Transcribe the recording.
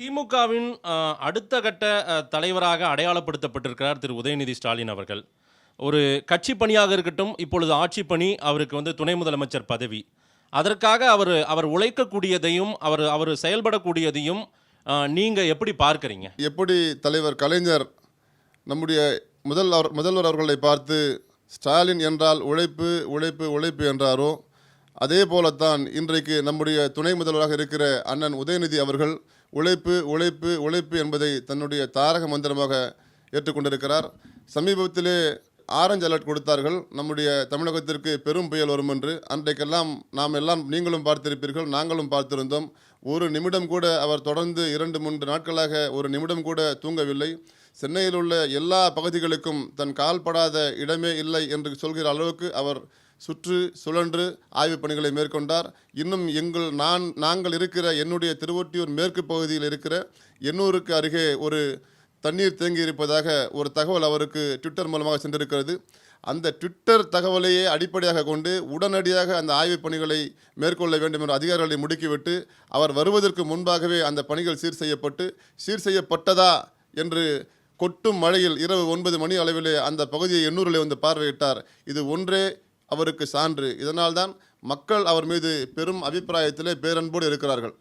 திமுகவின் அடுத்த கட்ட தலைவராக அடையாளப்படுத்தப்பட்டிருக்கிறார் திரு உதயநிதி ஸ்டாலின் அவர்கள். ஒரு கட்சி பணியாக இருக்கட்டும், இப்பொழுது ஆட்சி பணி, அவருக்கு துணை முதலமைச்சர் பதவி. அதற்காக அவர் உழைக்கக்கூடியதையும் அவர் செயல்படக்கூடியதையும் நீங்கள் எப்படி பார்க்குறீங்க? எப்படி தலைவர் கலைஞர் நம்முடைய முதல்வர் அவர்களை பார்த்து ஸ்டாலின் என்றால் உழைப்பு உழைப்பு உழைப்பு என்றாரோ, அதே போலத்தான் இன்றைக்கு நம்முடைய துணை முதல்வராக இருக்கிற அண்ணன் உதயநிதி அவர்கள் உழைப்பு உழைப்பு உழைப்பு என்பதை தன்னுடைய தாரக மந்திரமாக ஏற்றுக்கொண்டிருக்கிறார். சமீபத்திலே ஆரஞ்சு அலர்ட் கொடுத்தார்கள், நம்முடைய தமிழகத்திற்கு பெரும் புயல் வரும் என்று. அன்றைக்கெல்லாம் நாம் எல்லாம் நீங்களும் பார்த்திருப்பீர்கள், நாங்களும் பார்த்திருந்தோம். ஒரு நிமிடம் கூட அவர் தொடர்ந்து 2-3 நாட்களாக ஒரு நிமிடம் கூட தூங்கவில்லை. சென்னையில் உள்ள எல்லா பகுதிகளுக்கும் தன் கால்படாத இடமே இல்லை என்று சொல்கிற அளவுக்கு அவர் சுற்று சுழன்று ஆய்வுப் பணிகளை மேற்கொண்டார். இன்னும் நாங்கள் இருக்கிற என்னுடைய திருவொற்றியூர் மேற்கு பகுதியில் இருக்கிற எண்ணூருக்கு அருகே ஒரு தண்ணீர் தேங்கி இருப்பதாக ஒரு தகவல் அவருக்கு ட்விட்டர் மூலமாக சென்றிருக்கிறது. அந்த ட்விட்டர் தகவலையே அடிப்படையாக கொண்டு உடனடியாக அந்த ஆய்வுப் பணிகளை மேற்கொள்ள வேண்டும் என்ற அதிகாரிகளை முடுக்கிவிட்டு அவர் வருவதற்கு முன்பாகவே அந்த பணிகள் சீர் செய்யப்பட்டதா என்று கொட்டும் மழையில் இரவு 9 மணி அளவிலே அந்த பகுதியை எண்ணூரில் பார்வையிட்டார். இது ஒன்றே அவருக்கு சான்று. இதனால்தான் மக்கள் அவர் மீது பெரும் அபிப்பிராயத்திலே பேரன்போடு இருக்கிறார்கள்.